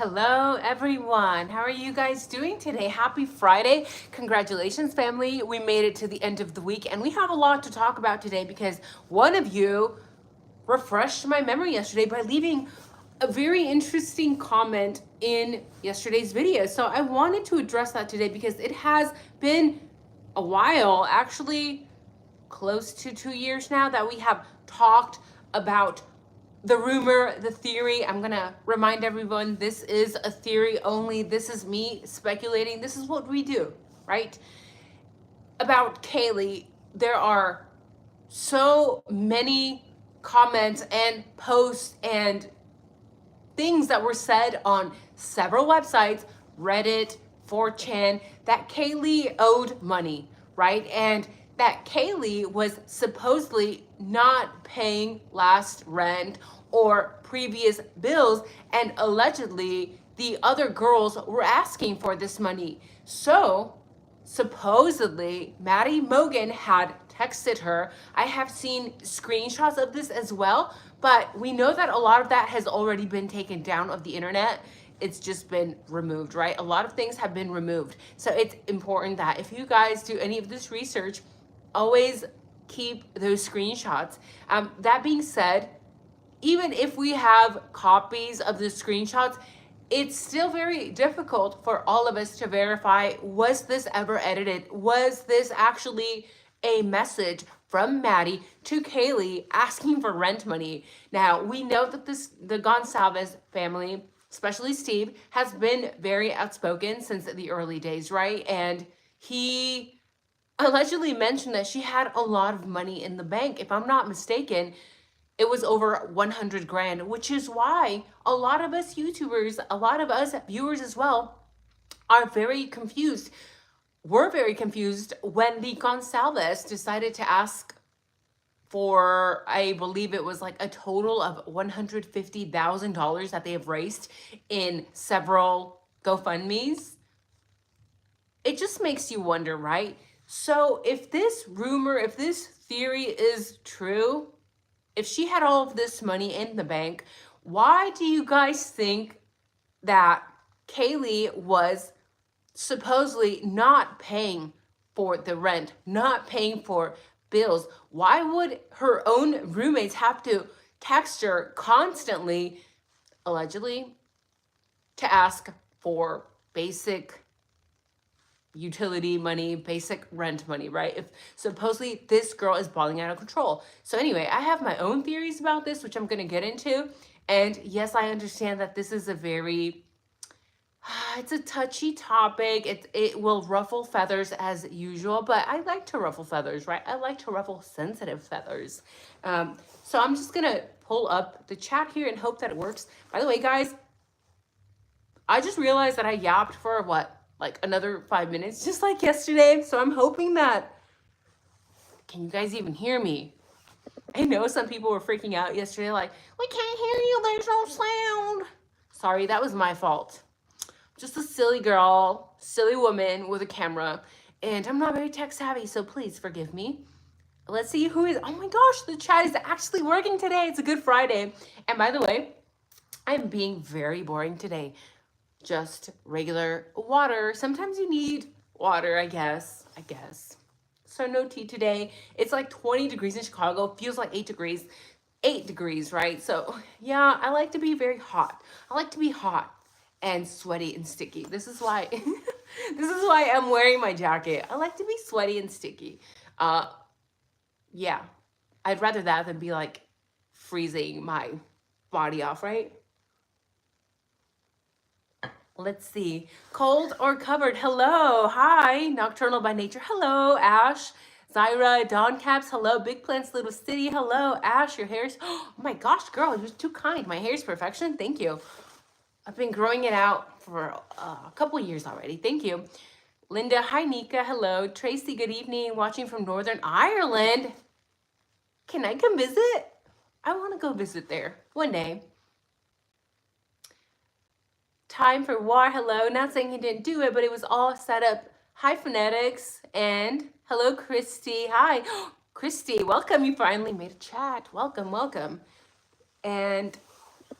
Hello, everyone. How are you guys doing today? Happy Friday. Congratulations, family. We made it to the end of the week, and we have a lot to talk about today because one of you refreshed my memory yesterday by leaving a very interesting comment in yesterday's video. So I wanted to address that today because it has been a while, actually close to 2 years now, that we have talked about the rumor, the theory. I'm gonna remind everyone this is a theory only. This is me speculating. This is what we do, right? About Kaylee, there are so many comments and posts and things that were said on several websites, Reddit, 4chan, that Kaylee owed money, right? And that Kaylee was supposedly not paying last rent or previous bills, and allegedly the other girls were asking for this money. So supposedly Maddie Mogan had texted her. I have seen screenshots of this as well, but we know that a lot of that has already been taken down of the internet. It's just been removed, right? A lot of things have been removed. So it's important that if you guys do any of this research, always keep those screenshots. That being said, even if we have copies of the screenshots, it's still very difficult for all of us to verify, was this ever edited? Was this actually a message from Maddie to Kaylee asking for rent money? Now, we know that the Gonsalves family, especially Steve, has been very outspoken since the early days, right? And he allegedly mentioned that she had a lot of money in the bank. If I'm not mistaken, it was over 100 grand, which is why a lot of us YouTubers, a lot of us viewers as well, are very confused. We're very confused when the Gonsalves decided to ask for, I believe it was like a total of $150,000 that they have raised in several GoFundMes. It just makes you wonder, right? So if this rumor, if this theory is true, if she had all of this money in the bank, why do you guys think that Kaylee was supposedly not paying for the rent, not paying for bills? Why would her own roommates have to text her constantly, allegedly, to ask for basic utility money, basic rent money, right? If supposedly this girl is balling out of control. So anyway, I have my own theories about this, which I'm going to get into. And yes, I understand that this is a very, it's a touchy topic. It will ruffle feathers as usual, but I like to ruffle feathers, right? I like to ruffle sensitive feathers. So I'm just going to pull up the chat here and hope that it works. By the way, guys, I just realized that I yapped for what? Like another 5 minutes, just like yesterday. So I'm hoping that, can you guys even hear me? I know some people were freaking out yesterday, like, we can't hear you, there's no sound. Sorry, that was my fault. Just a silly girl, silly woman with a camera, and I'm not very tech savvy, so please forgive me. Let's see who is, oh my gosh, the chat is actually working today. It's a good Friday. And by the way, I'm being very boring today. Just regular water. Sometimes you need water, I guess. So no tea today. It's like 20 degrees in Chicago. Feels like 8 degrees. 8 degrees, right? So yeah, I like to be very hot. I like to be hot and sweaty and sticky. This is why this is why I'm wearing my jacket. I like to be sweaty and sticky. Yeah. I'd rather that than be like freezing my body off, right? Let's see. Cold or covered? Hello. Hi. Nocturnal by nature. Hello, Ash. Zyra, Dawn Caps. Hello. Big Plants, Little City. Hello, Ash. Your hair's... Oh my gosh, girl. You're too kind. My hair's perfection. Thank you. I've been growing it out for a couple years already. Thank you. Linda. Hi, Nika. Hello. Tracy, good evening. Watching from Northern Ireland. Can I come visit? I want to go visit there one day. Time for war. Hello. Not saying he didn't do it, but it was all set up. Hi, Phonetics. And hello, Christy. Hi. Christy, welcome. You finally made a chat. Welcome, welcome. And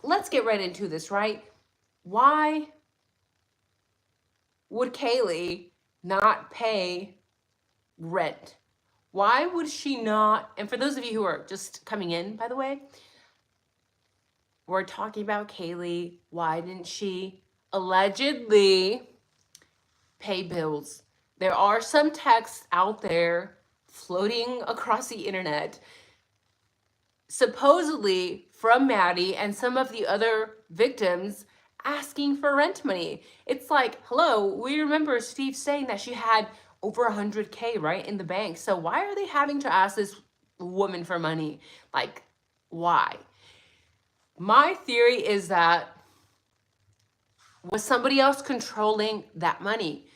let's get right into this, right? why would Kaylee not pay rent? Why would she not? And for those of you who are just coming in, by the way, we're talking about Kaylee. Why didn't she allegedly pay bills? There are some texts out there floating across the internet, supposedly from Maddie and some of the other victims, asking for rent money. It's like, hello, we remember Steve saying that she had over 100K, right, in the bank. So why are they having to ask this woman for money? Like, why? My theory is that was somebody else controlling that money?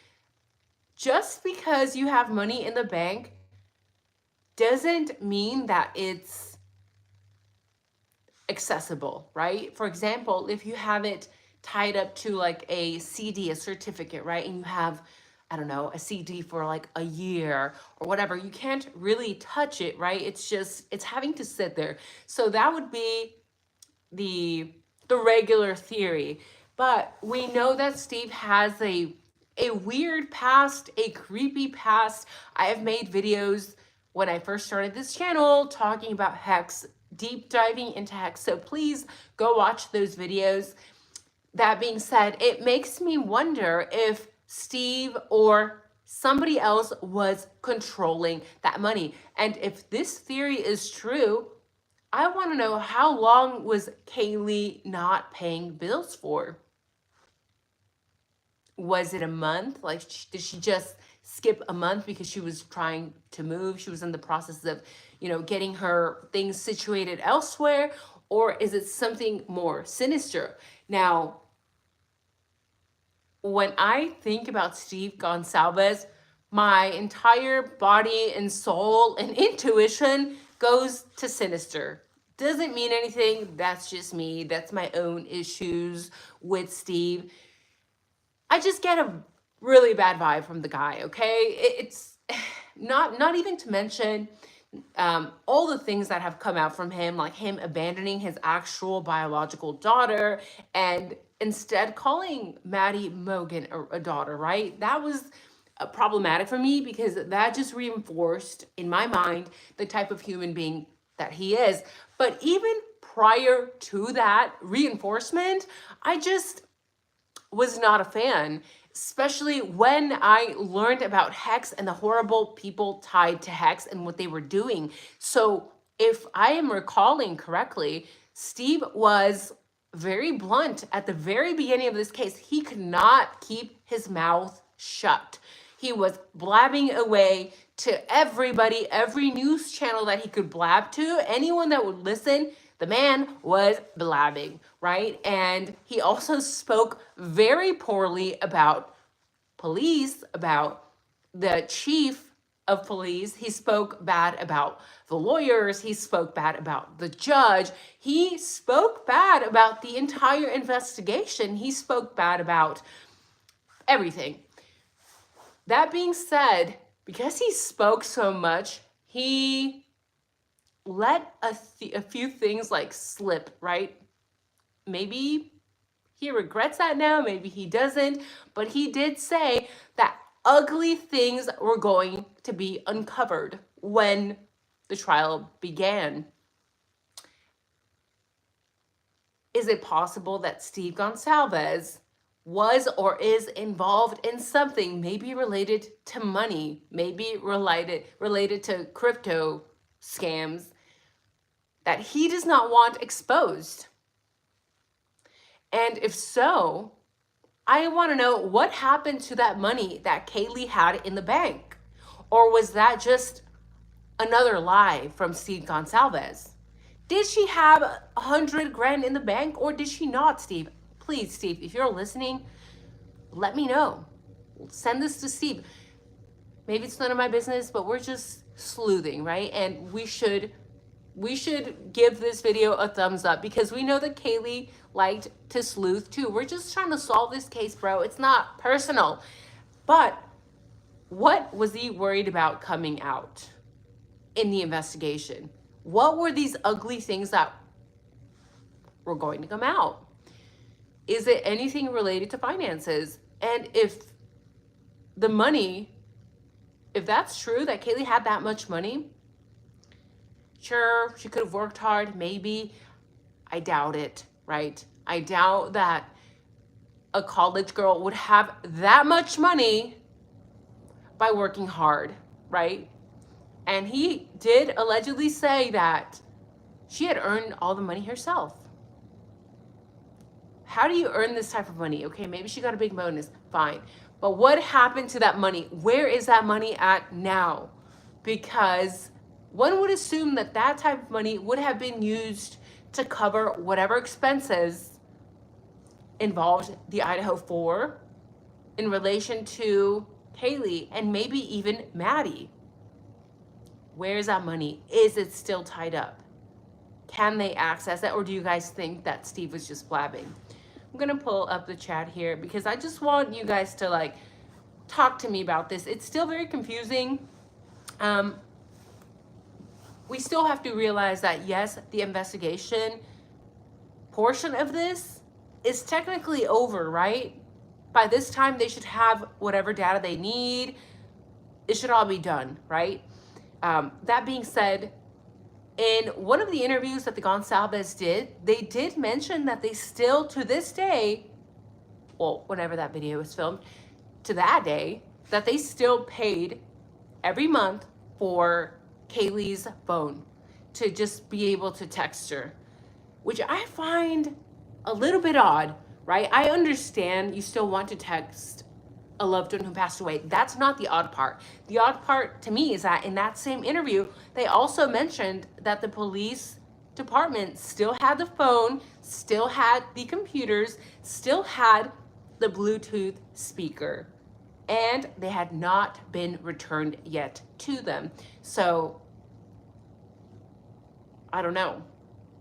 Just because you have money in the bank doesn't mean that it's accessible, right? For example, if you have it tied up to like a CD, a certificate, right? And you have, I don't know, a CD for like a year or whatever, you can't really touch it, right? It's just, it's having to sit there. So that would be the regular theory. But we know that Steve has a weird past, a creepy past. I have made videos when I first started this channel talking about Hex, deep diving into Hex. So please go watch those videos. That being said, it makes me wonder if Steve or somebody else was controlling that money. And if this theory is true, I want to know, how long was Kaylee not paying bills for? Was it a month? Like, did she just skip a month because she was trying to move? She was in the process of, getting her things situated elsewhere? Or is it something more sinister? Now, when I think about Steve Gonsalves, my entire body and soul and intuition goes to sinister. Doesn't mean anything. That's just me. That's my own issues with Steve. I just get a really bad vibe from the guy, okay? It's not even to mention all the things that have come out from him, like him abandoning his actual biological daughter and instead calling Maddie Mogan a daughter, right? That was problematic for me because that just reinforced in my mind the type of human being that he is. But even prior to that reinforcement, I just was not a fan, especially when I learned about Hex and the horrible people tied to Hex and what they were doing. So if I am recalling correctly, Steve was very blunt at the very beginning of this case. He could not keep his mouth shut. He was blabbing away to everybody, every news channel that he could blab to, anyone that would listen. The man was blabbing, right? And he also spoke very poorly about police, about the chief of police. He spoke bad about the lawyers. He spoke bad about the judge. He spoke bad about the entire investigation. He spoke bad about everything. That being said, because he spoke so much, he let a few things like slip, right? Maybe he regrets that now, maybe he doesn't, but he did say that ugly things were going to be uncovered when the trial began. Is it possible that Steve Gonsalves was or is involved in something maybe related to money, maybe related to crypto scams that he does not want exposed? And if so, I want to know what happened to that money that Kaylee had in the bank. Or was that just another lie from Steve Gonsalves? Did she have 100 grand in the bank or did she not, Steve? Please, Steve, if you're listening, let me know. Send this to Steve. Maybe it's none of my business, but we're just sleuthing, right? And we should give this video a thumbs up because we know that Kaylee liked to sleuth too. We're just trying to solve this case, bro. It's not personal. But what was he worried about coming out in the investigation? What were these ugly things that were going to come out? Is it anything related to finances? And if the money, if that's true, that Kaylee had that much money, sure, she could have worked hard, maybe. I doubt it, right? I doubt that a college girl would have that much money by working hard, right? And he did allegedly say that she had earned all the money herself. How do you earn this type of money? Okay, maybe she got a big bonus, fine. But what happened to that money? Where is that money at now? Because one would assume that that type of money would have been used to cover whatever expenses involved the IDAHO4 in relation to Kaylee and maybe even Maddie. Where is that money? Is it still tied up? Can they access it? Or do you guys think that Steve was just blabbing? I'm gonna pull up the chat here because I just want you guys to like talk to me about this. It's still very confusing. We still have to realize that yes, the investigation portion of this is technically over, right? By this time, they should have whatever data they need. It should all be done, right? That being said, in one of the interviews that the Gonsalves did, they did mention that they still, to this day, well, whenever that video was filmed, to that day, that they still paid every month for Kaylee's phone to just be able to text her, which I find a little bit odd, right? I understand you still want to text a loved one who passed away. That's not the odd part. The odd part to me is that in that same interview, they also mentioned that the police department still had the phone, still had the computers, still had the Bluetooth speaker, and they had not been returned yet to them. So, I don't know.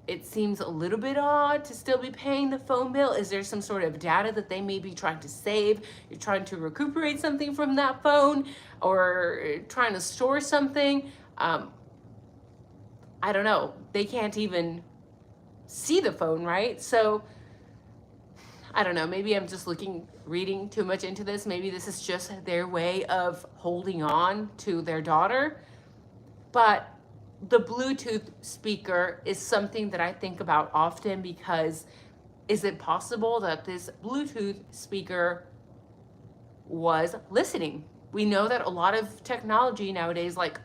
It seems a little bit odd to still be paying the phone bill. Is there some sort of data that they may be trying to save? You're trying to recuperate something from that phone or trying to store something? I don't know. They can't even see the phone, right? So I don't know. Maybe I'm just reading too much into this. Maybe this is just their way of holding on to their daughter. But the Bluetooth speaker is something that I think about often because is it possible that this Bluetooth speaker was listening? We know that a lot of technology nowadays, like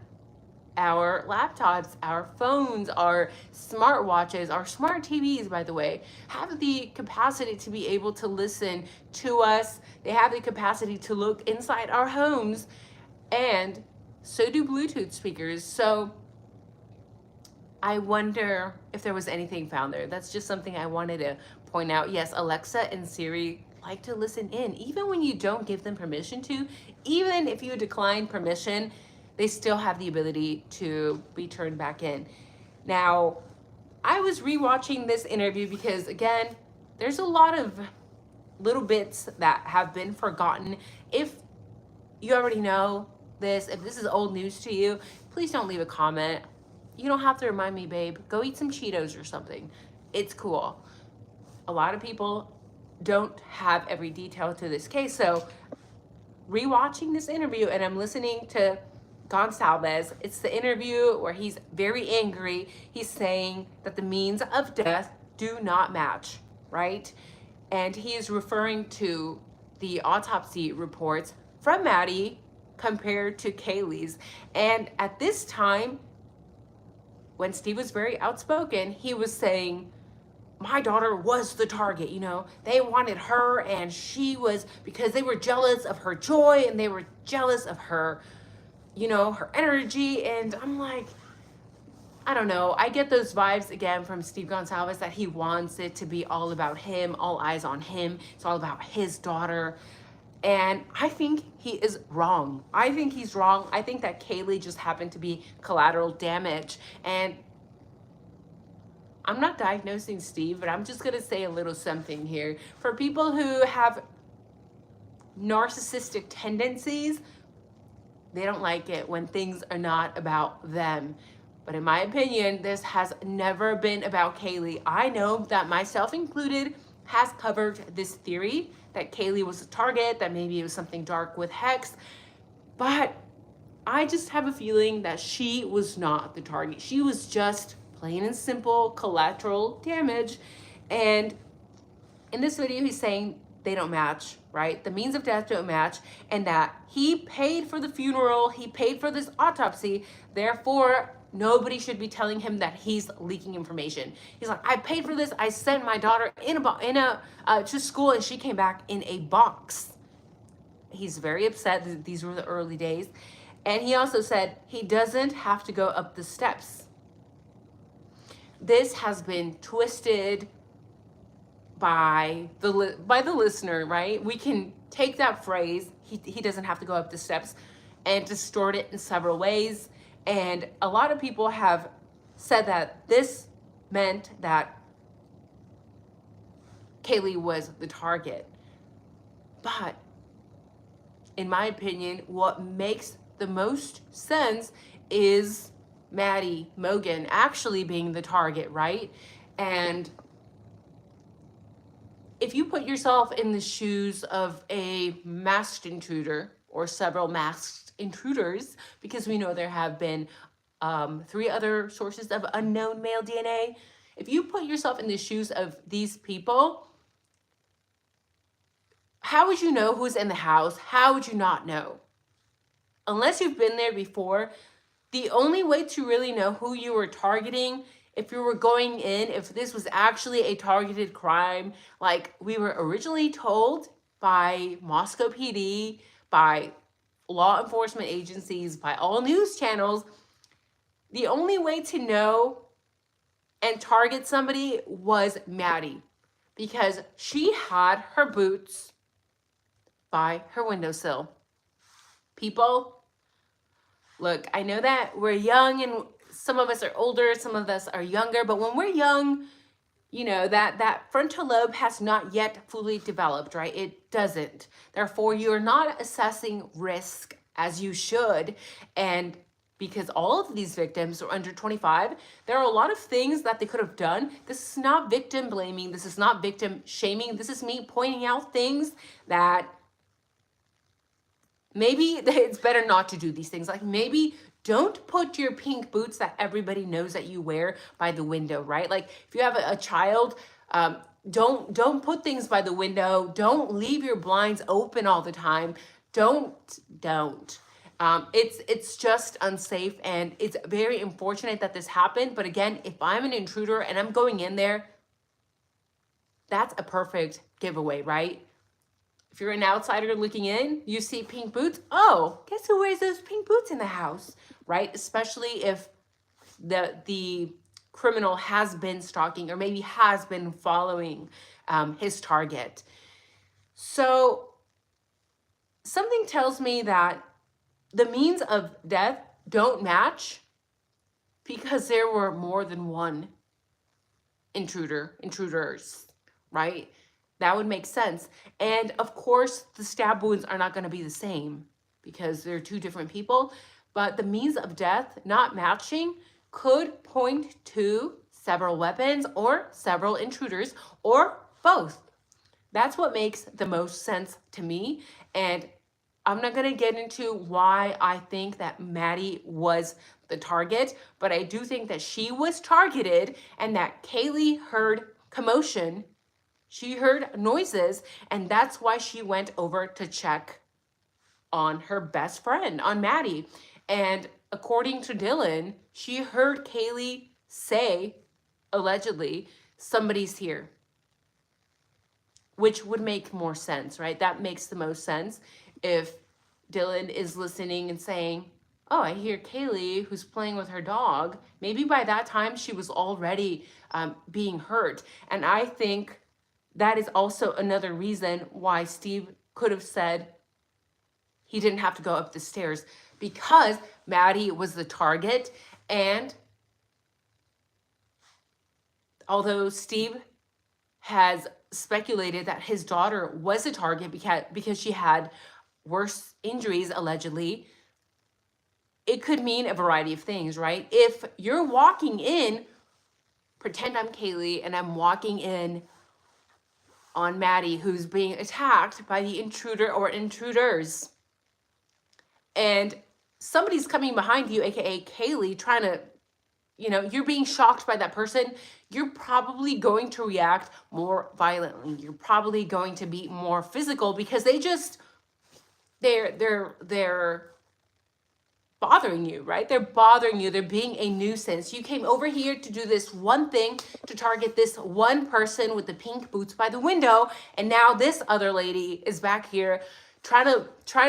our laptops, our phones, our smartwatches, our smart TVs, by the way, have the capacity to be able to listen to us. They have the capacity to look inside our homes, and so do Bluetooth speakers. So I wonder if there was anything found there. That's just something I wanted to point out. Yes, Alexa and Siri like to listen in, even when you don't give them permission to. Even if you decline permission, they still have the ability to be turned back in. Now, I was rewatching this interview because, again, there's a lot of little bits that have been forgotten. If you already know this, if this is old news to you, please don't leave a comment. You don't have to remind me, babe. Go eat some Cheetos or something. It's cool. A lot of people don't have every detail to this case. So rewatching this interview and I'm listening to Gonsalves, it's the interview where he's very angry. He's saying that the means of death do not match, right? And he is referring to the autopsy reports from Maddie compared to Kaylee's. And at this time, when Steve was very outspoken, he was saying, my daughter was the target, you know. They wanted her and she was, because they were jealous of her joy and they were jealous of her, you know, her energy. And I'm like, I don't know. I get those vibes again from Steve Gonsalves that he wants it to be all about him, all eyes on him. It's all about his daughter. And I think he is wrong. I think he's wrong. I think that Kaylee just happened to be collateral damage. And I'm not diagnosing Steve, but I'm just going to say a little something here. For people who have narcissistic tendencies, they don't like it when things are not about them. But in my opinion, this has never been about Kaylee. I know that myself included has covered this theory that Kaylee was a target, that maybe it was something dark with Hex, but I just have a feeling that she was not the target. She was just plain and simple collateral damage. And in this video, he's saying they don't match, right? The means of death don't match, and that he paid for the funeral, he paid for this autopsy, therefore nobody should be telling him that he's leaking information. He's like, I paid for this, I sent my daughter to school, and she came back in a box. He's very upset that these were the early days. And he also said he doesn't have to go up the steps. This has been twisted by the listener, right? We can take that phrase, he doesn't have to go up the steps, and distort it in several ways. And a lot of people have said that this meant that Kaylee was the target. But in my opinion, what makes the most sense is Maddie Mogen actually being the target, right? And if you put yourself in the shoes of a masked intruder or several masked intruders, because we know there have been 3 other sources of unknown male DNA, if you put yourself in the shoes of these people, how would you know who's in the house? How would you not know? Unless you've been there before, the only way to really know who you were targeting, if you were going in, if this was actually a targeted crime, like we were originally told by Moscow PD, by law enforcement agencies, by all news channels, the only way to know and target somebody was Maddie, because she had her boots by her windowsill. People, look, I know that we're young and some of us are older, some of us are younger, but when we're young, you know, that frontal lobe has not yet fully developed, right? It doesn't. Therefore, you're not assessing risk as you should. And because all of these victims are under 25, there are a lot of things that they could have done. This is not victim blaming. This is not victim shaming. This is me pointing out things that maybe it's better not to do these things. Like maybe don't put your pink boots that everybody knows that you wear by the window, right? Like if you have a child, don't put things by the window. Don't leave your blinds open all the time. Don't. It's just unsafe, and it's very unfortunate that this happened. But again, if I'm an intruder and I'm going in there, that's a perfect giveaway, right? If you're an outsider looking in, you see pink boots. Oh, guess who wears those pink boots in the house, right? Especially if the criminal has been stalking or maybe has been following his target. So something tells me that the means of death don't match because there were more than one intruders, right? That would make sense. And of course, the stab wounds are not going to be the same because they're 2 different people. But the means of death not matching could point to several weapons or several intruders or both. That's what makes the most sense to me. And I'm not going to get into why I think that Maddie was the target, but I do think that she was targeted and that Kaylee heard commotion. She heard noises, and that's why she went over to check on her best friend, on Maddie. And according to Dylan, she heard Kaylee say, allegedly, somebody's here, which would make more sense, right? That makes the most sense if Dylan is listening and saying, oh, I hear Kaylee who's playing with her dog. Maybe by that time she was already being hurt. And I think that is also another reason why Steve could have said he didn't have to go up the stairs, because Maddie was the target. And although Steve has speculated that his daughter was a target because she had worse injuries, allegedly, it could mean a variety of things, right? If you're walking in, pretend I'm Kaylee and I'm walking in on Maddie, who's being attacked by the intruder or intruders. And somebody's coming behind you, aka Kaylee, trying to, you're being shocked by that person. You're probably going to react more violently. You're probably going to be more physical because they're bothering you, right? They're bothering you. They're being a nuisance. You came over here to do this one thing, to target this one person with the pink boots by the window, and now this other lady is back here trying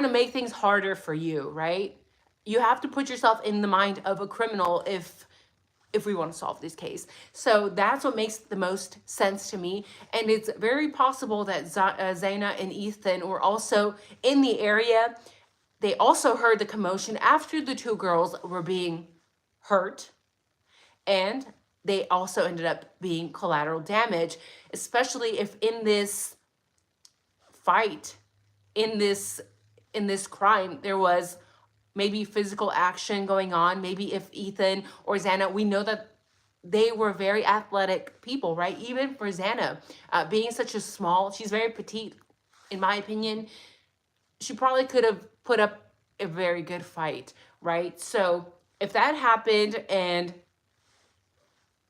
to make things harder for you, right? You have to put yourself in the mind of a criminal if we want to solve this case. So that's what makes the most sense to me. And it's very possible that Zaina and Ethan were also in the area. They also heard the commotion after the two girls were being hurt. And they also ended up being collateral damage, especially if in this fight, in this crime, there was maybe physical action going on. Maybe if Ethan or Xana, we know that they were very athletic people, right? Even for Xana, being such a small, she's very petite, in my opinion, she probably could have put up a very good fight, right? So if that happened, and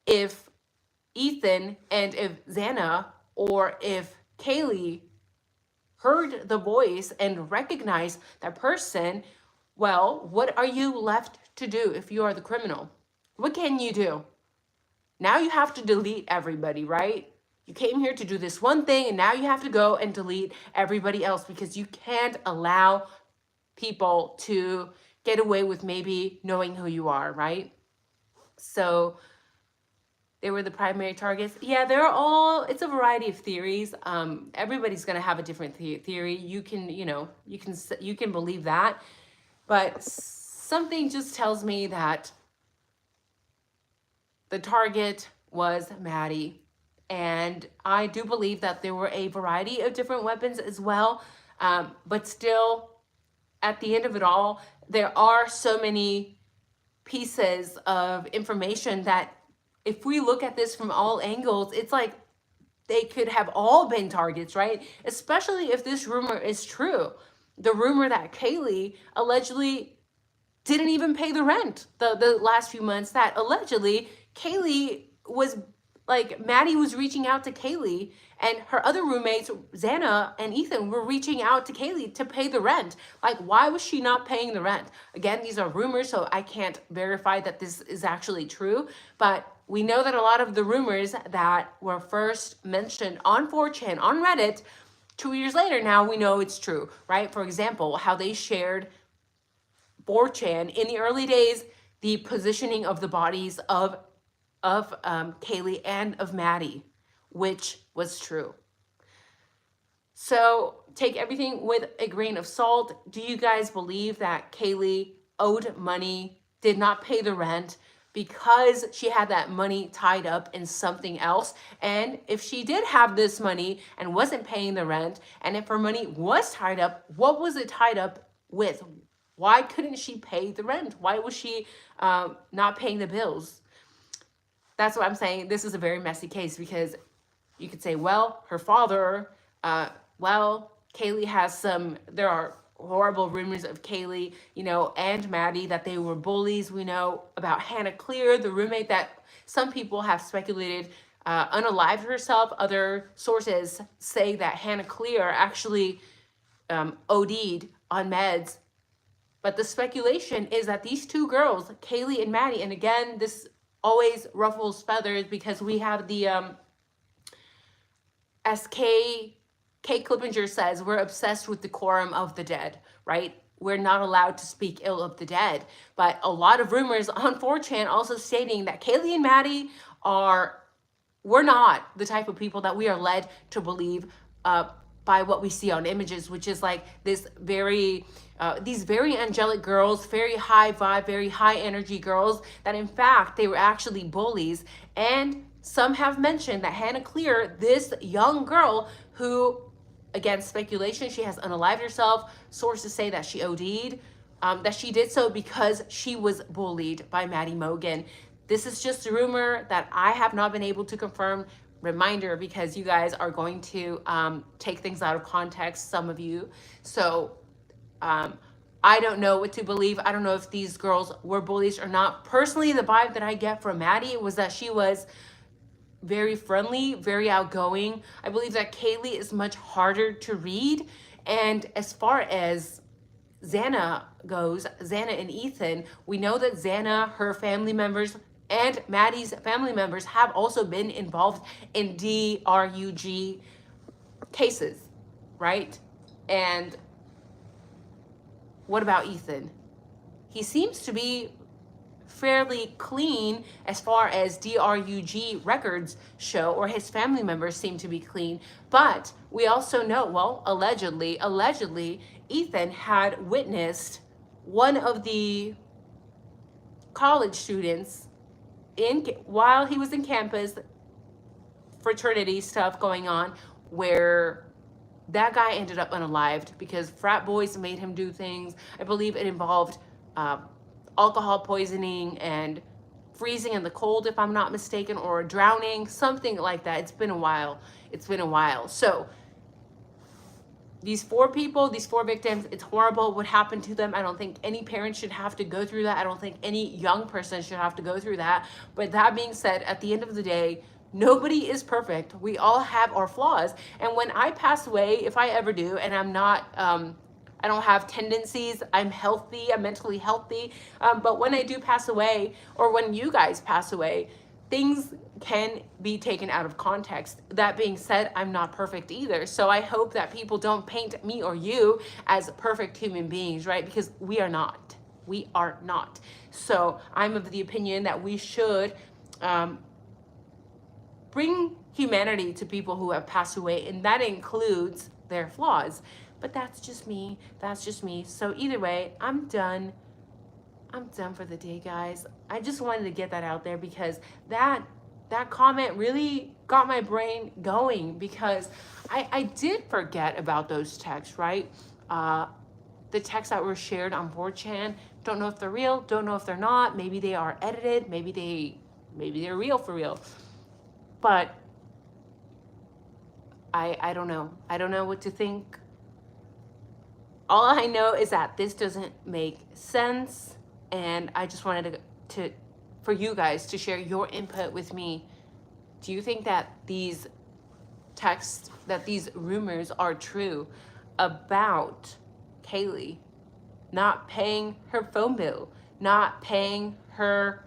if Ethan and if Xana or if Kaylee heard the voice and recognized that person, well, what are you left to do if you are the criminal? What can you do? Now you have to delete everybody, right? You came here to do this one thing, and now you have to go and delete everybody else because you can't allow people to get away with maybe knowing who you are, right? So they were the primary targets. Yeah, it's a variety of theories. Everybody's going to have a different theory. You can believe that. But something just tells me that the target was Maddie. And I do believe that there were a variety of different weapons as well. But still, at the end of it all, there are so many pieces of information that if we look at this from all angles, it's like they could have all been targets, right? Especially if this rumor is true. The rumor that Kaylee allegedly didn't even pay the rent the last few months, that allegedly Kaylee was like, Maddie was reaching out to Kaylee, and her other roommates, Xana and Ethan, were reaching out to Kaylee to pay the rent. Like, why was she not paying the rent? Again, these are rumors, so I can't verify that this is actually true, but we know that a lot of the rumors that were first mentioned on 4chan, on Reddit, 2 years later, now we know it's true, right? For example, how they shared 4chan in the early days, the positioning of the bodies of Kaylee and of Maddie, which was true. So take everything with a grain of salt. Do you guys believe that Kaylee owed money, did not pay the rent, because she had that money tied up in something else? And if she did have this money and wasn't paying the rent, and if her money was tied up, what was it tied up with? Why couldn't she pay the rent? Why was she not paying the bills? That's what I'm saying. This is a very messy case, because you could say, well, her father, Kaylee has there are horrible rumors of Kaylee, and Maddie, that they were bullies. We know about Hannah Clear, the roommate that some people have speculated unalived herself. Other sources say that Hannah Clear actually OD'd on meds. But the speculation is that these two girls, Kaylee and Maddie, and again, this always ruffles feathers because we have the, as Kay Clippinger says, we're obsessed with decorum of the dead, right? We're not allowed to speak ill of the dead. But a lot of rumors on 4chan also stating that Kaylee and Maddie we're not the type of people that we are led to believe by what we see on images, which is like this these very angelic girls, very high vibe, very high energy girls, that in fact, they were actually bullies. And some have mentioned that Hannah Clear, this young girl who, again, speculation, she has unalived herself. Sources say that she OD'd, that she did so because she was bullied by Maddie Mogan. This is just a rumor that I have not been able to confirm reminder, because you guys are going to take things out of context, some of you. So I don't know what to believe. I don't know if these girls were bullies or not. Personally, the vibe that I get from Maddie was that she was very friendly, very outgoing. I believe that Kaylee is much harder to read. And as far as Xana goes, Xana and Ethan, we know that Xana, her family members, and Maddie's family members have also been involved in DRUG cases, right? And what about Ethan? He seems to be fairly clean as far as DRUG records show, or his family members seem to be clean. But we also know, well, allegedly, Ethan had witnessed one of the college students while he was in campus, fraternity stuff going on, where that guy ended up unalived because frat boys made him do things. I believe it involved alcohol poisoning and freezing in the cold, if I'm not mistaken, or drowning, something like that. It's been a while. So these four people, these four victims, it's horrible what happened to them. I don't think any parent should have to go through that. I don't think any young person should have to go through that. But that being said, at the end of the day, nobody is perfect. We all have our flaws. And when I pass away, if I ever do, and I'm not, I don't have tendencies, I'm healthy, I'm mentally healthy. But when I do pass away, or when you guys pass away, things can be taken out of context. That being said, I'm not perfect either. So I hope that people don't paint me or you as perfect human beings, right? Because we are not. We are not. So I'm of the opinion that we should bring humanity to people who have passed away, and that includes their flaws. But that's just me. That's just me. So either way, I'm done. I'm done for the day, guys. I just wanted to get that out there because that comment really got my brain going, because I did forget about those texts, right? The texts that were shared on 4chan. Don't know if they're real. Don't know if they're not. Maybe they are edited. Maybe they're real for real. But I don't know. I don't know what to think. All I know is that this doesn't make sense. And I just wanted for you guys to share your input with me. Do you think that these texts, that these rumors are true about Kaylee not paying her phone bill, not paying her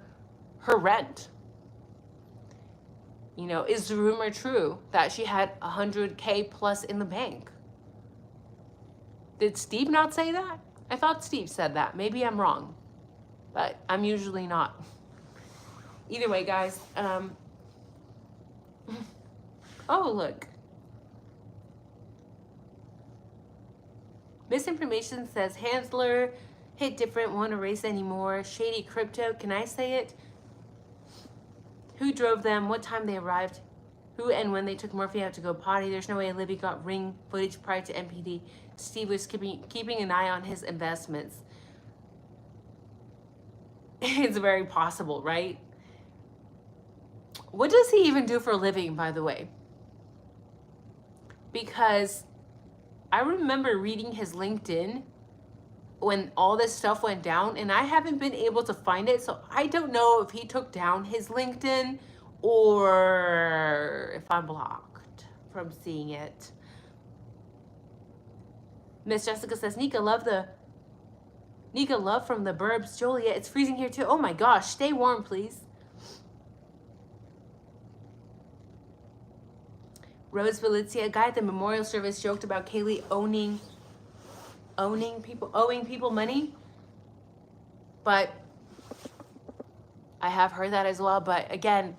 rent? You know, is the rumor true that she had $100K plus in the bank? Did Steve not say that? I thought Steve said that. Maybe I'm wrong, but I'm usually not. Either way, guys, oh, look. Misinformation says, Hansler, hit different, won't erase anymore. Shady crypto, can I say it? Who drove them, what time they arrived, who and when they took Murphy out to go potty. There's no way Libby got ring footage prior to MPD. Steve was keeping an eye on his investments. It's very possible, right? What does he even do for a living, by the way? Because I remember reading his LinkedIn when all this stuff went down, and I haven't been able to find it, so I don't know if he took down his LinkedIn or if I'm blocked from seeing it. Miss Jessica says, Nika, love from the burbs. Joliet, it's freezing here too. Oh my gosh, stay warm, please. Rose Valencia, a guy at the memorial service joked about Kaylee owing people money. But I have heard that as well. But again,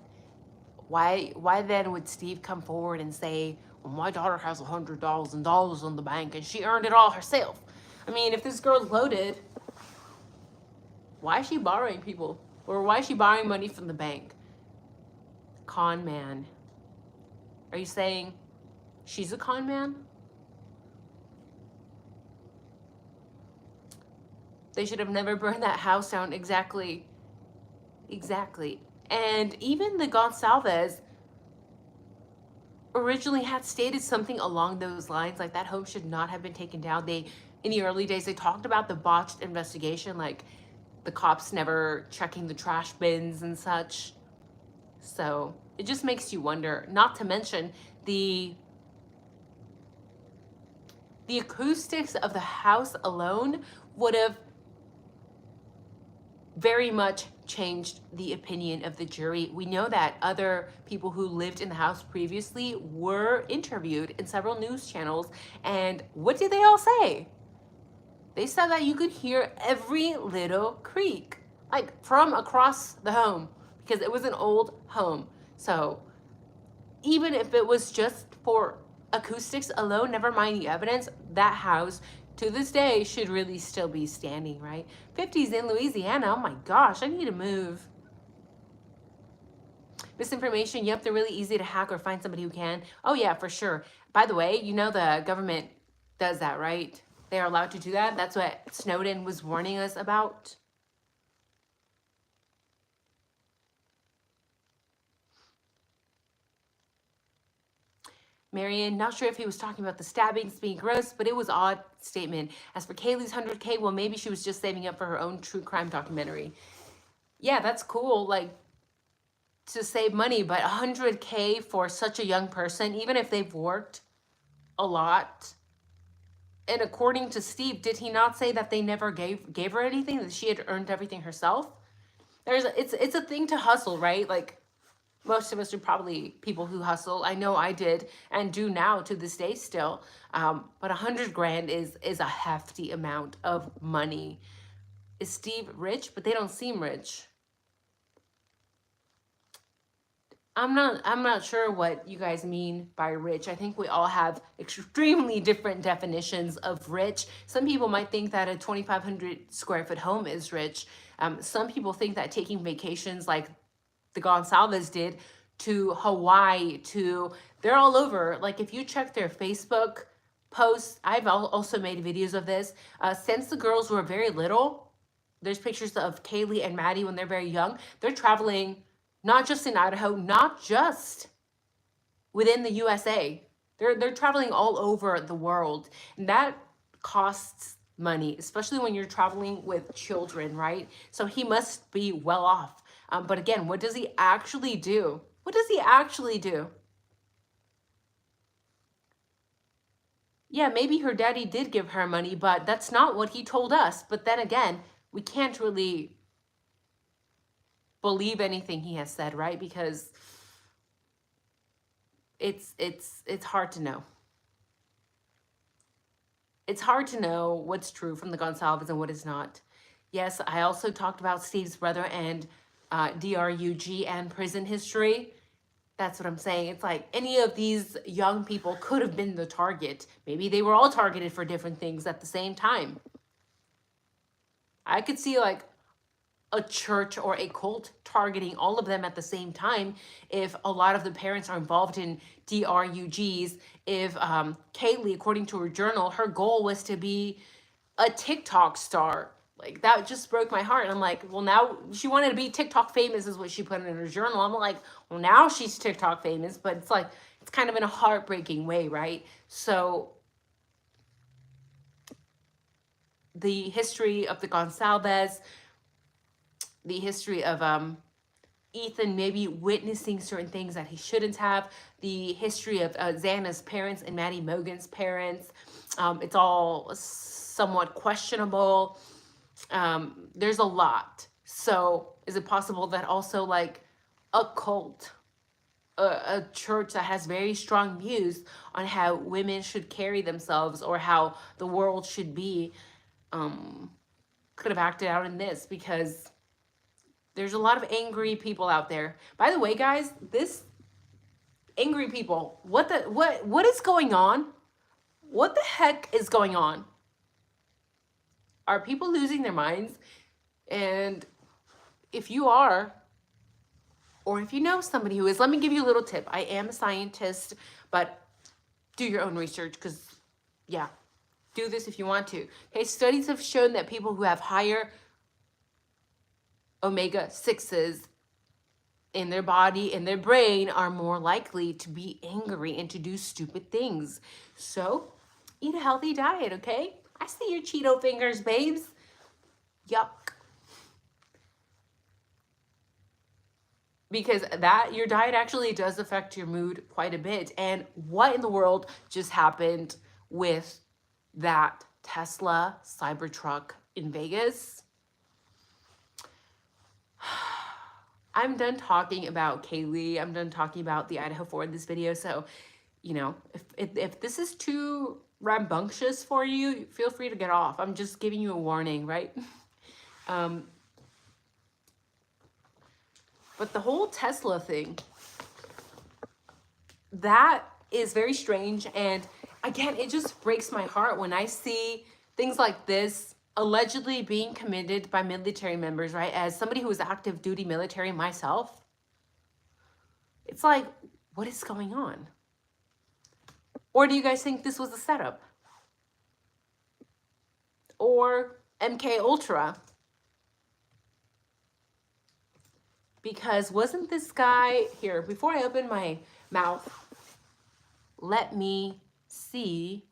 why then would Steve come forward and say, well, my daughter has $100,000 in the bank and she earned it all herself? I mean, if this girl's loaded, why is she borrowing people? Or why is she borrowing money from the bank? Con man. Are you saying she's a con man? They should have never burned that house down. Exactly. And even the Gonsalves, originally had stated something along those lines, like that home should not have been taken down. In the early days, they talked about the botched investigation, like the cops never checking the trash bins and such. So it just makes you wonder, not to mention the acoustics of the house alone would have very much changed the opinion of the jury. We know that other people who lived in the house previously were interviewed in several news channels, and what did they all say? They said that you could hear every little creak, like from across the home, because it was an old home. So even if it was just for acoustics alone, never mind the evidence, that house to this day should really still be standing, right? 50s in Louisiana, oh my gosh, I need to move. Misinformation, yep, they're really easy to hack or find somebody who can. Oh yeah, for sure. By the way, you know the government does that, right? They're allowed to do that. That's what Snowden was warning us about. Marion, not sure if he was talking about the stabbings being gross, but it was an odd statement. As for Kaylee's 100K, well, maybe she was just saving up for her own true crime documentary. Yeah, that's cool, like, to save money, but 100K for such a young person, even if they've worked a lot. And according to Steve, did he not say that they never gave her anything, that she had earned everything herself? It's a thing to hustle, right? Like, most of us are probably people who hustle. I know I did and do now to this day still. But 100 grand is a hefty amount of money. Is Steve rich? But they don't seem rich. I'm not sure what you guys mean by rich. I think we all have extremely different definitions of rich. Some people might think that a 2,500 square foot home is rich. Some people think that taking vacations like the Gonsalves did to Hawaii, they're all over. Like if you check their Facebook posts, I've also made videos of this. Since the girls were very little, there's pictures of Kaylee and Maddie when they're very young. They're traveling not just in Idaho, not just within the USA. They're traveling all over the world. And that costs money, especially when you're traveling with children, right? So he must be well off. But again, what does he actually do? What does he actually do? Yeah, maybe her daddy did give her money, but that's not what he told us. But then again, we can't really believe anything he has said, right? Because it's hard to know. It's hard to know what's true from the Gonsalves and what is not. Yes, I also talked about Steve's brother and DRUG and prison history. That's what I'm saying. It's like any of these young people could have been the target. Maybe they were all targeted for different things at the same time. I could see like a church or a cult targeting all of them at the same time if a lot of the parents are involved in DRUGs. If Kaylee, according to her journal, her goal was to be a TikTok star. Like that just broke my heart. I'm like, well, now she wanted to be TikTok famous is what she put in her journal. I'm like, well, now she's TikTok famous, but it's like, it's kind of in a heartbreaking way, right? So the history of the Gonsalves, the history of Ethan maybe witnessing certain things that he shouldn't have, the history of Xana's parents and Maddie Mogan's parents, it's all somewhat questionable. There's a lot. So is it possible that also like a cult, a church that has very strong views on how women should carry themselves or how the world should be, could have acted out in this? Because there's a lot of angry people out there. By the way, guys, this angry people, what is going on? What the heck is going on? Are people losing their minds? And if you are, or if you know somebody who is, let me give you a little tip. I am a scientist, but do your own research because, yeah, do this if you want to. Okay, studies have shown that people who have higher omega-6s in their body, in their brain, are more likely to be angry and to do stupid things. So eat a healthy diet, okay? I see your Cheeto fingers, babes. Yuck. Because your diet actually does affect your mood quite a bit. And what in the world just happened with that Tesla Cybertruck in Vegas? I'm done talking about Kaylee. I'm done talking about the IDAHO4 in this video. So, you know, if this is too rambunctious for you, feel free to get off. I'm just giving you a warning, right? But the whole Tesla thing, that is very strange. And again, it just breaks my heart when I see things like this allegedly being committed by military members, right? As somebody who is active duty military myself, it's like, what is going on? Or do you guys think this was a setup? Or MK Ultra? Because wasn't this guy here, before I open my mouth, let me see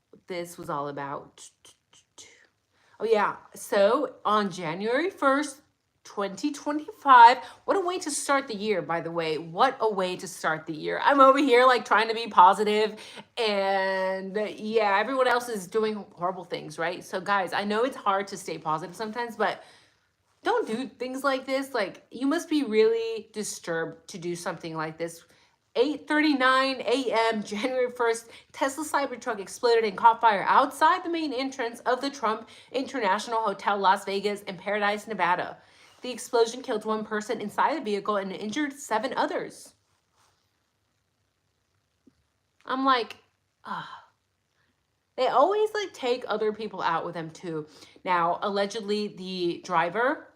what this was all about. Oh yeah, so on January 1st, 2025, what a way to start the year, by the way. What a way to start the year. I'm over here like trying to be positive, and yeah, everyone else is doing horrible things, right? So guys, I know it's hard to stay positive sometimes, but don't do things like this. Like, you must be really disturbed to do something like this. 8:39 a.m. January 1st, Tesla Cybertruck exploded and caught fire outside the main entrance of the Trump International Hotel Las Vegas in Paradise, Nevada. The explosion killed one person inside the vehicle and injured 7 others. I'm like, they always like take other people out with them too. Now, allegedly, the driver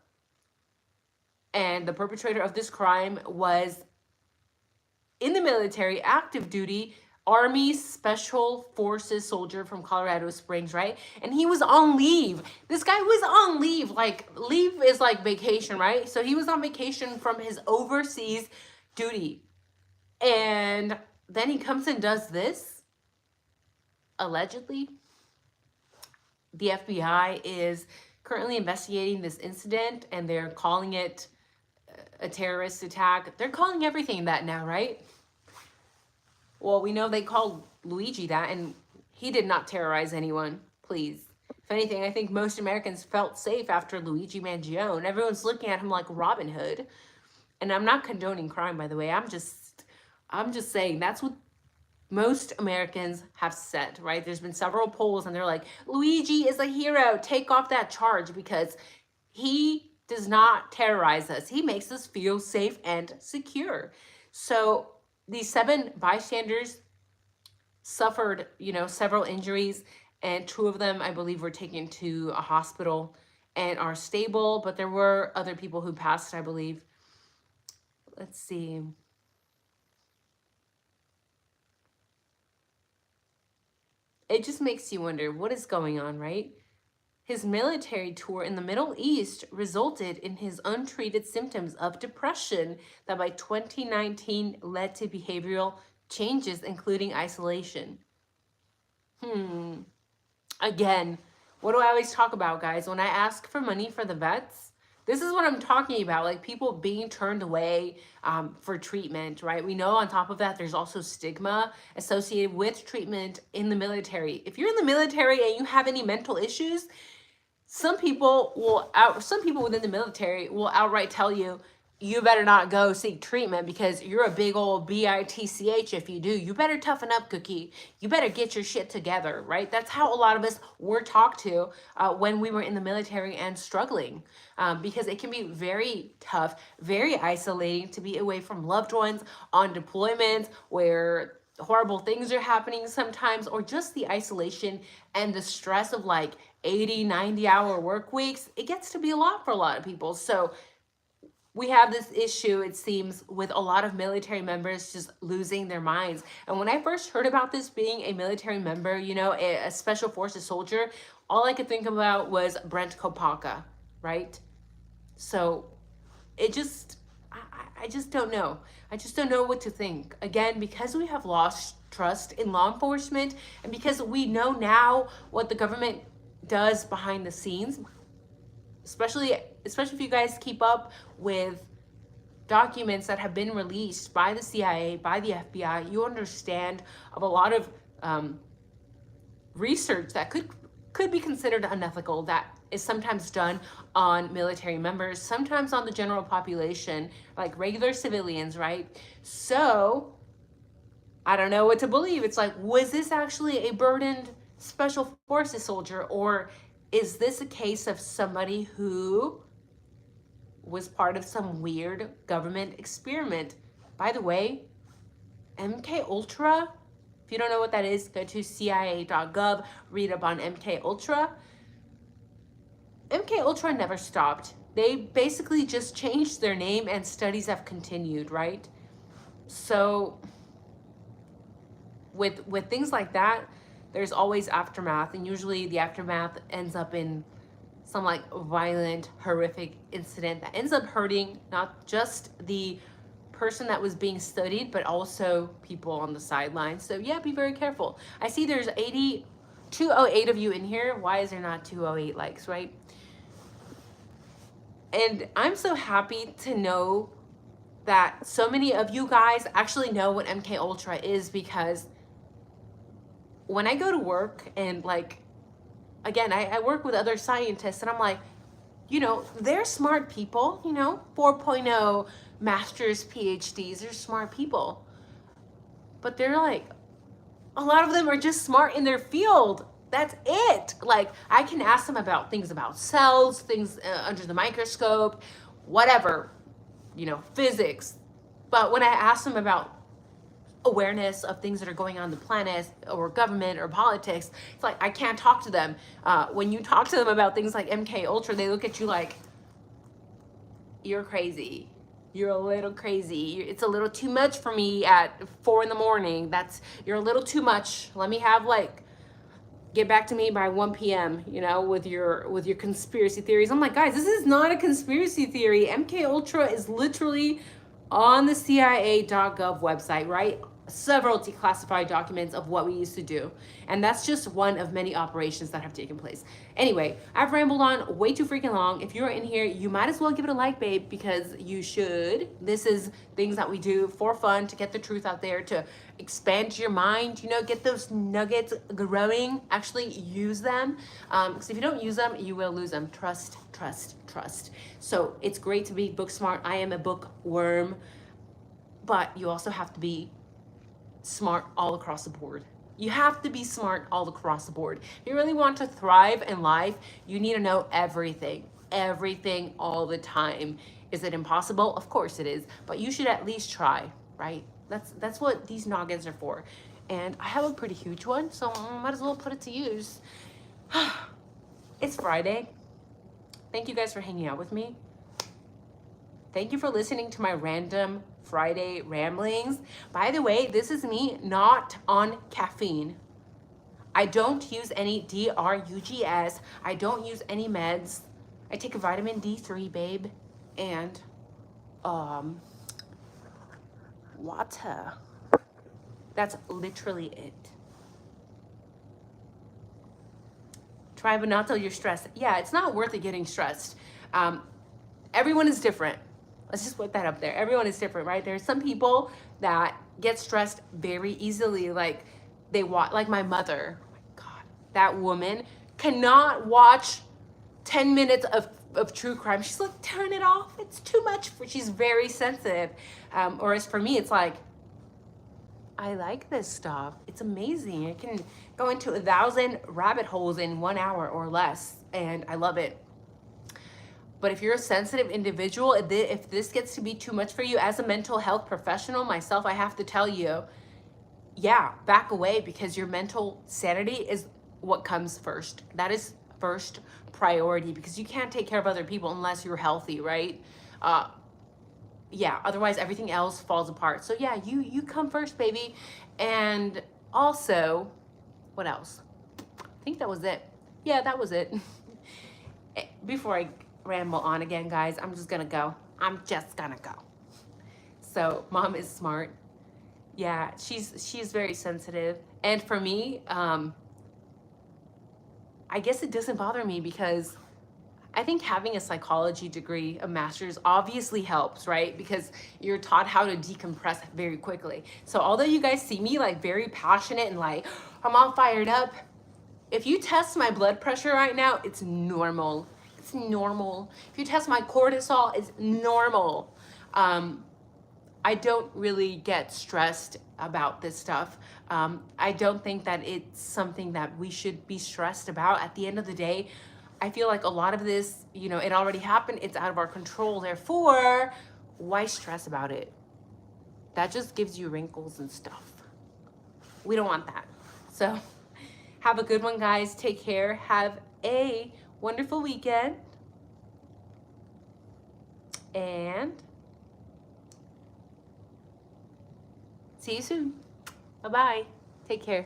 and the perpetrator of this crime was in the military, active duty, Army Special Forces soldier from Colorado Springs, right? And he was on leave. This guy was on leave. Like, leave is like vacation, right? So he was on vacation from his overseas duty. And then he comes and does this, allegedly. The FBI is currently investigating this incident, and they're calling it a terrorist attack. They're calling everything that now, right? Well, we know they called Luigi that, and he did not terrorize anyone, please. If anything, I think most Americans felt safe after Luigi Mangione. Everyone's looking at him like Robin Hood. And I'm not condoning crime, by the way. I'm just saying that's what most Americans have said, right? There's been several polls, and they're like, Luigi is a hero. Take off that charge, because he does not terrorize us. He makes us feel safe and secure. So these 7 bystanders suffered, several injuries, and 2 of them, I believe, were taken to a hospital and are stable, but there were other people who passed, I believe. Let's see. It just makes you wonder what is going on, right? His military tour in the Middle East resulted in his untreated symptoms of depression that by 2019 led to behavioral changes, including isolation. Again, what do I always talk about, guys? When I ask for money for the vets, this is what I'm talking about, like people being turned away for treatment, right? We know on top of that, there's also stigma associated with treatment in the military. If you're in the military and you have any mental issues, some people within the military will outright tell you, you better not go seek treatment because you're a big old bitch if you do. You better toughen up, cookie. You better get your shit together, right? That's how a lot of us were talked to when we were in the military and struggling, because it can be very tough, very isolating to be away from loved ones on deployments where horrible things are happening sometimes, or just the isolation and the stress of like 80, 90-hour work weeks. It gets to be a lot for a lot of people. So we have this issue, it seems, with a lot of military members just losing their minds. And when I first heard about this being a military member, a special forces soldier, all I could think about was Brent Kopaka, right? So it just I just don't know. I just don't know what to think. Again, because we have lost trust in law enforcement, and because we know now what the government does behind the scenes, especially if you guys keep up with documents that have been released by the CIA, by the FBI, you understand of a lot of research that could be considered unethical, that is sometimes done on military members, sometimes on the general population, like regular civilians, right? So I don't know what to believe. It's like, was this actually a burdened special forces soldier, or is this a case of somebody who was part of some weird government experiment? By the way, MK Ultra, if you don't know what that is, go to CIA.gov, read up on MK Ultra. MK Ultra never stopped. They basically just changed their name and studies have continued, right? So with things like that, there's always aftermath, and usually the aftermath ends up in some like violent, horrific incident that ends up hurting not just the person that was being studied, but also people on the sidelines. So yeah, be very careful. I see there's 208 of you in here. Why is there not 208 likes, right? And I'm so happy to know that so many of you guys actually know what MK Ultra is, because when I go to work and like, again, I work with other scientists, and I'm like, you know, they're smart people, you know, 4.0 masters, PhDs, they're smart people. But they're like, a lot of them are just smart in their field. That's it. Like, I can ask them about things about cells, things under the microscope, whatever, you know, physics. But when I ask them about awareness of things that are going on in the planet or government or politics, it's like I can't talk to them. When you talk to them about things like MK Ultra, they look at you like, you're crazy. You're a little crazy. It's a little too much for me at 4 a.m. You're a little too much. Let me have like, get back to me by 1 p.m., you know, with your conspiracy theories. I'm like, guys, this is not a conspiracy theory. MK Ultra is literally on the CIA.gov website, right? Several declassified documents of what we used to do. And that's just one of many operations that have taken place. Anyway, I've rambled on way too freaking long. If you're in here, you might as well give it a like, babe, because you should. This is things that we do for fun, to get the truth out there, to expand your mind, you know, get those nuggets growing, actually use them. Because if you don't use them, you will lose them. Trust, trust, trust. So it's great to be book smart. I am a bookworm, but you also have to be smart all across the board. You have to be smart all across the board. If you really want to thrive in life, you need to know everything all the time. Is it impossible? Of course it is, but you should at least try, right? That's what these noggins are for. And I have a pretty huge one, so I might as well put it to use. It's Friday. Thank you guys for hanging out with me. Thank you for listening to my random Friday ramblings. By the way, this is me not on caffeine. I don't use any DRUGS. I don't use any meds. I take a vitamin D3, babe, and water. That's literally it. Try but not till you're stressed. Yeah, it's not worth it getting stressed. Everyone is different. Let's just put that up there. Everyone is different, right? There's some people that get stressed very easily. Like they watch, like my mother. Oh my God, that woman cannot watch 10 minutes of true crime. She's like, turn it off. It's too much. She's very sensitive. Or as for me, it's like, I like this stuff. It's amazing. I can go into 1,000 rabbit holes in 1 hour or less, and I love it. But if you're a sensitive individual, if this gets to be too much for you, as a mental health professional myself, I have to tell you, yeah, back away, because your mental sanity is what comes first. That is first priority, because you can't take care of other people unless you're healthy, right? Yeah, otherwise everything else falls apart. So yeah, you come first, baby. And also, what else? I think that was it. Yeah, that was it. Before I ramble on again, guys, I'm just gonna go. So mom is smart. Yeah, she's very sensitive. And for me, I guess it doesn't bother me because I think having a psychology degree, a master's, obviously helps, right? Because you're taught how to decompress very quickly. So although you guys see me like very passionate and like I'm all fired up, if you test my blood pressure right now, it's normal. It's normal. If you test my cortisol, it's normal. I don't really get stressed about this stuff. I don't think that it's something that we should be stressed about. At the end of the day, I feel like a lot of this, you know, it already happened. It's out of our control. Therefore, why stress about it? That just gives you wrinkles and stuff. We don't want that. So have a good one, guys. Take care. Have a wonderful weekend. And see you soon. Bye-bye. Take care.